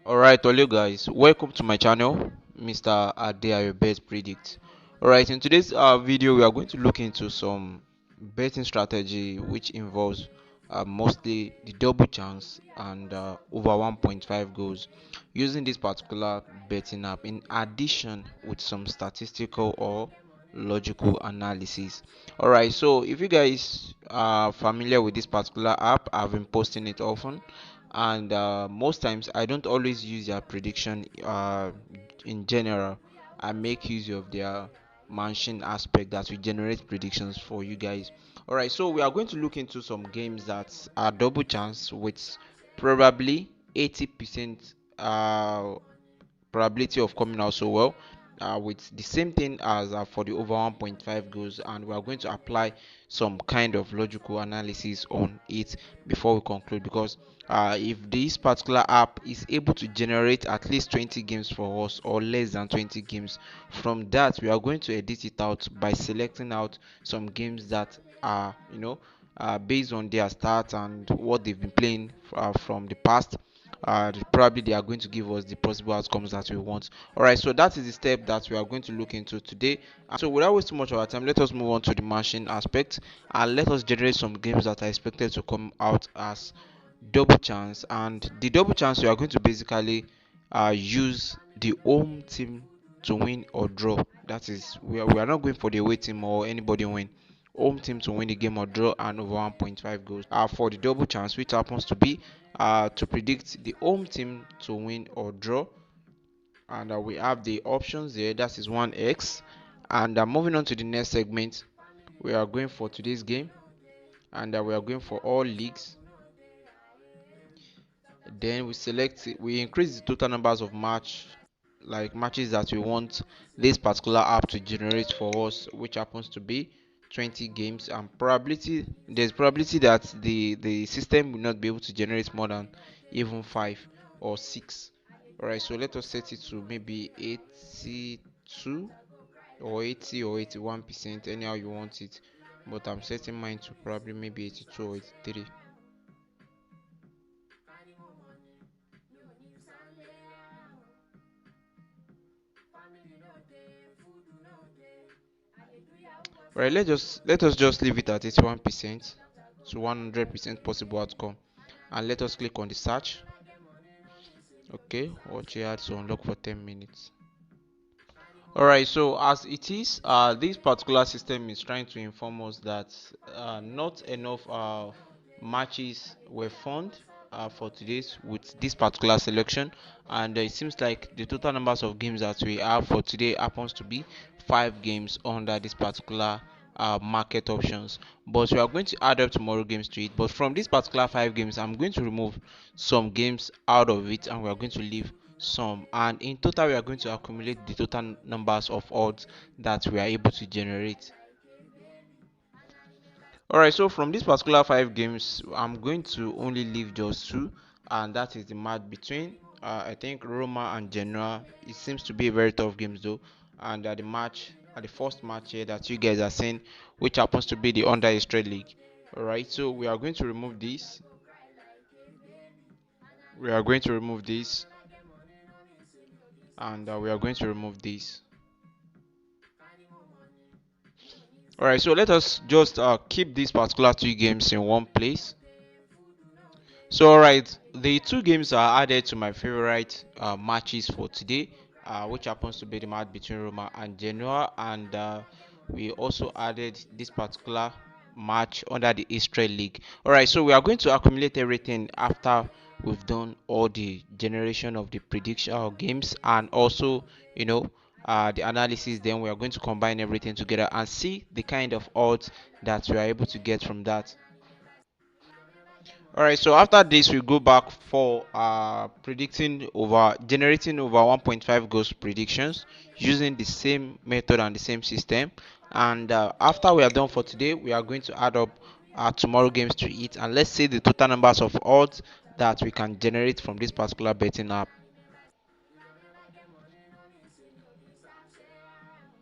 Alright, hello guys, welcome to my channel, Mr. Adeayo Bet Predict. Alright, in today's video, we are going to look into some betting strategy which involves mostly the double chance and over 1.5 goals using this particular betting app, in addition with some statistical or logical analysis. Alright, so if you guys are familiar with this particular app, I've been posting it often, and most times I don't always use their prediction. In general, I make use of their machine aspect that will generate predictions for you guys. All right, so we are going to look into some games that are double chance with probably 80% probability of coming out so well, with the same thing as for the over 1.5 goals, and we are going to apply some kind of logical analysis on it before we conclude, because if this particular app is able to generate at least 20 games for us or less than 20 games, from that we are going to edit it out by selecting out some games that are, based on their stats and what they've been playing from the past. Probably they are going to give us the possible outcomes that we want. All right, so that is the step that we are going to look into today. So without wasting much of our time, let us move on to the machine aspect, and let us generate some games that are expected to come out as double chance. And the double chance, we are going to basically use the home team to win or draw. That is, we are not going for the away team or anybody win. Home team to win the game or draw, and over 1.5 goals. For the double chance, which happens to be to predict the home team to win or draw, and we have the options there. That is 1x. And moving on to the next segment, we are going for today's game, and we are going for all leagues. Then we increase the total numbers of matches that we want this particular app to generate for us, which happens to be 20 games. And there's probability that the system will not be able to generate more than even 5 or 6. All right, so let us set it to maybe 82 or 80 or 81%, anyhow you want it, but I'm setting mine to probably maybe 82 or 83. Right, let us just leave it at 81% to 100% possible outcome, and let us click on the search. Okay, watch your ads to unlock for 10 minutes. Alright, so as it is, this particular system is trying to inform us that not enough matches were found for today's with this particular selection, and it seems like the total numbers of games that we have for today happens to be 5 games under this particular market options. But we are going to add up tomorrow games to it. But from this particular 5 games, I'm going to remove some games out of it, and we are going to leave some, and in total we are going to accumulate the total numbers of odds that we are able to generate. All right, so from this particular 5 games, I'm going to only leave just two, and that is the match between I think Roma and Genoa. It seems to be a very tough game though, and the first match here that you guys are seeing, which happens to be the under Estrella League. All right, so we are going to remove this. We are going to remove this, and we are going to remove this. Alright, so let us just keep these particular 2 games in one place. So, alright, the 2 games are added to my favorite matches for today, which happens to be the match between Roma and Genoa, and we also added this particular match under the Israel League. Alright, so we are going to accumulate everything after we've done all the generation of the prediction games, and also, you know, the analysis. Then we are going to combine everything together and see the kind of odds that we are able to get from that. All right, so after this we go back for generating over 1.5 goals predictions using the same method and the same system. And after we are done for today, we are going to add up tomorrow games to it, and let's see the total numbers of odds that we can generate from this particular betting app.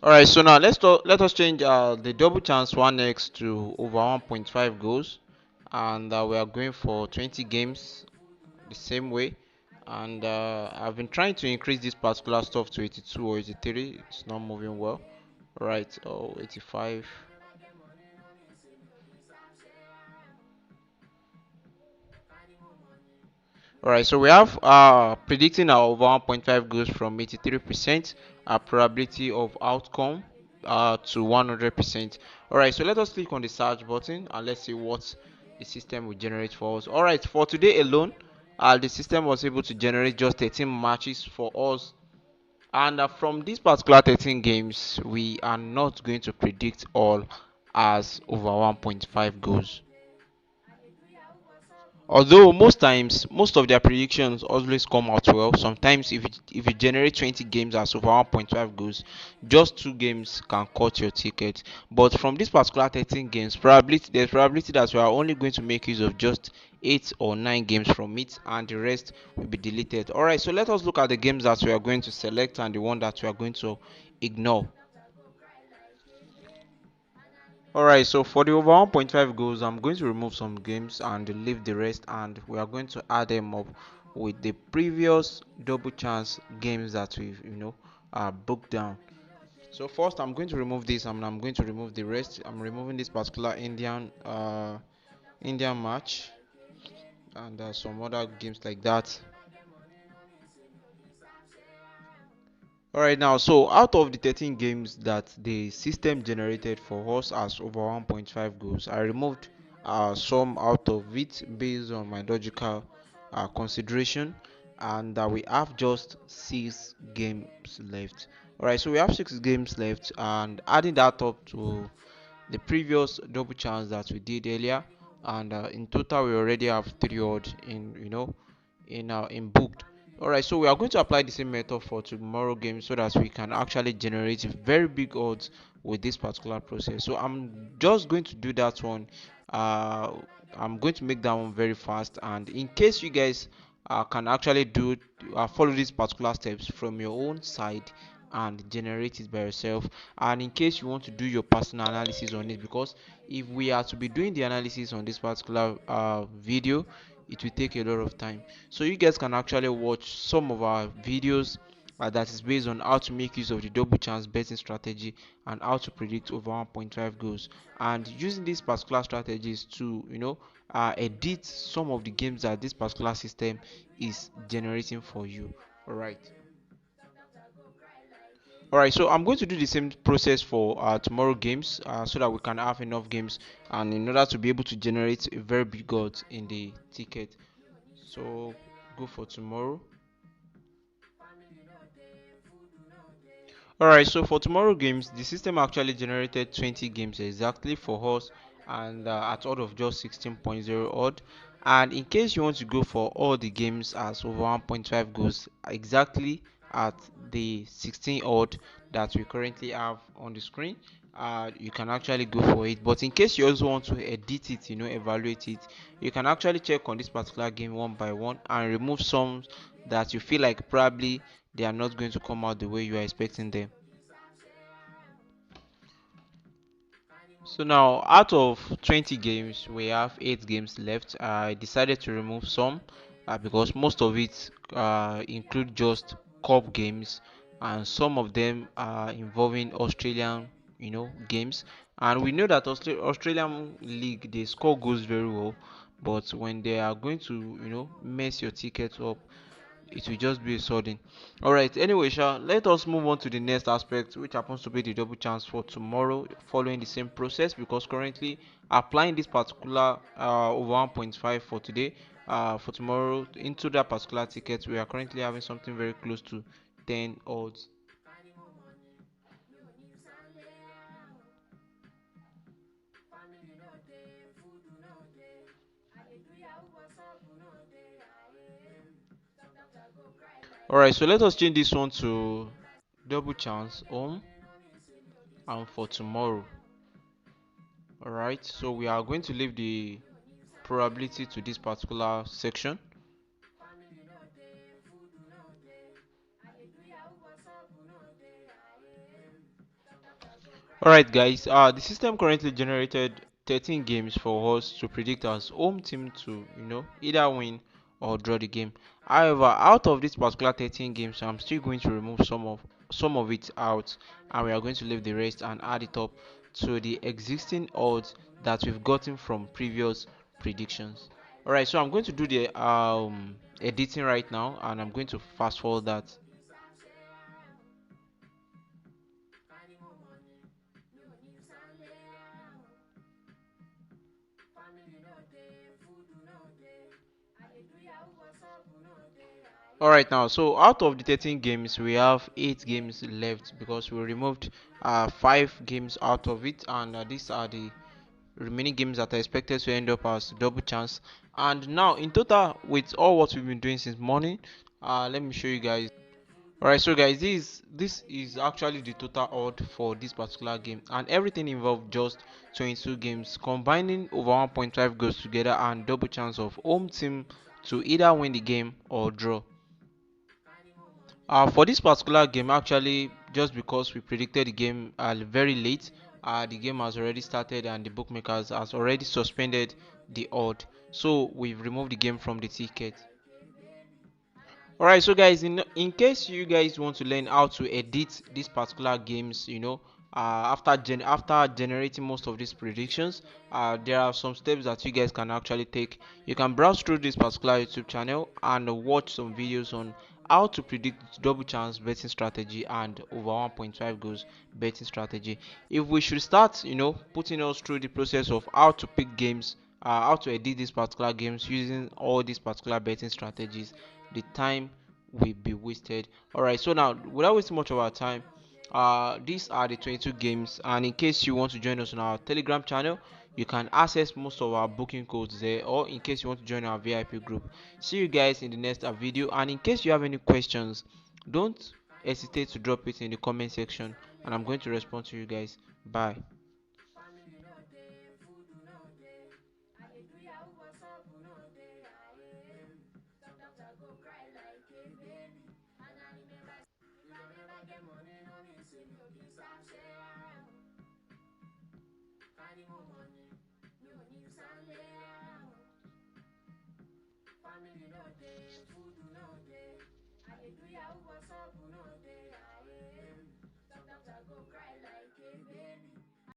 All right, so now let us change the double chance 1x to over 1.5 goals, and we are going for 20 games the same way. and I've been trying to increase this particular stuff to 82 or 83. It's not moving well. Right, oh, 85. All right, so we have predicting our over 1.5 goes from 83% probability of outcome to 100%. All right, so let us click on the search button and let's see what the system will generate for us. All right, for today alone, the system was able to generate just 13 matches for us. And from these particular 13 games, we are not going to predict all as over 1.5 goals. Although most times, most of their predictions always come out well. Sometimes, if you generate 20 games as over 1.5 goals, just two games can cut your ticket. But from this particular 13 games, probability there's probability that we are only going to make use of just 8 or 9 games from it, and the rest will be deleted. All right, so let us look at the games that we are going to select and the one that we are going to ignore. Alright, so for the over 1.5 goals, I'm going to remove some games and leave the rest, and we are going to add them up with the previous double chance games that we've booked down. So first, I'm going to remove this, and I'm going to remove the rest. I'm removing this particular Indian match and some other games like that. Alright, now, so out of the 13 games that the system generated for us as over 1.5 goals, I removed some out of it based on my logical consideration, and we have just 6 games left. Alright, so we have 6 games left, and adding that up to the previous double chance that we did earlier, and in total we already have 3 odd in in booked. All right, so we are going to apply the same method for tomorrow game so that we can actually generate very big odds with this particular process. So I'm just going to do that one. uh I'm going to make that one very fast, and in case you guys can actually follow these particular steps from your own side and generate it by yourself, and in case you want to do your personal analysis on it, because if we are to be doing the analysis on this particular video, it will take a lot of time. So you guys can actually watch some of our videos that is based on how to make use of the double chance betting strategy and how to predict over 1.5 goals, and using these particular strategies to edit some of the games that this particular system is generating for you. All right. All right, so I'm going to do the same process for tomorrow games so that we can have enough games, and in order to be able to generate a very big odds in the ticket. So go for tomorrow. Alright, so for tomorrow games, the system actually generated 20 games exactly for us, and at odd of just 16.0 odd. And in case you want to go for all the games as over 1.5 goals exactly at the 16 odd that we currently have on the screen, you can actually go for it. But in case you also want to edit it, evaluate it, you can actually check on this particular game one by one and remove some that you feel like probably they are not going to come out the way you are expecting them. So now, out of 20 games, we have 8 games left. I decided to remove some because most of it include just cup games, and some of them are involving Australian, games. And we know that Australian league, they score goals very well, but when they are going to, mess your ticket up, it will just be sudden. All right, anyway, Sha, let us move on to the next aspect, which happens to be the double chance for tomorrow, following the same process, because currently applying this particular over 1.5 for today, for tomorrow into that particular ticket, we are currently having something very close to 10 odds. All right, so let us change this one to double chance home and for tomorrow. All right, so we are going to leave the probability to this particular section. Alright guys, the system currently generated 13 games for us to predict as home team to either win or draw the game. However, out of this particular 13 games, I'm still going to remove some of it out, and we are going to leave the rest and add it up to the existing odds that we've gotten from previous predictions. All right, so I'm going to do the editing right now, and I'm going to fast forward that. All right, now, so out of the 13 games, we have 8 games left because we removed 5 games out of it, and these are the remaining games that are expected to end up as double chance. And now, in total, with all what we've been doing since morning, let me show you guys. All right, so guys, this is actually the total odd for this particular game, and everything involved just 22 games, combining over 1.5 goals together and double chance of home team to either win the game or draw. For this particular game, actually, just because we predicted the game very late, the game has already started and the bookmakers has already suspended the odd, so we've removed the game from the ticket. All right, so guys, in case you guys want to learn how to edit these particular games, after generating most of these predictions, there are some steps that you guys can actually take. You can browse through this particular YouTube channel and watch some videos on how to predict double chance betting strategy and over 1.5 goals betting strategy. If we should start, putting us through the process of how to pick games, how to edit these particular games using all these particular betting strategies, the time will be wasted. All right, so now without wasting much of our time, these are the 22 games, and in case you want to join us on our Telegram channel, you can access most of our booking codes there, or in case you want to join our VIP group. See you guys in the next video, and in case you have any questions, don't hesitate to drop it in the comment section, and I'm going to respond to you guys. Bye.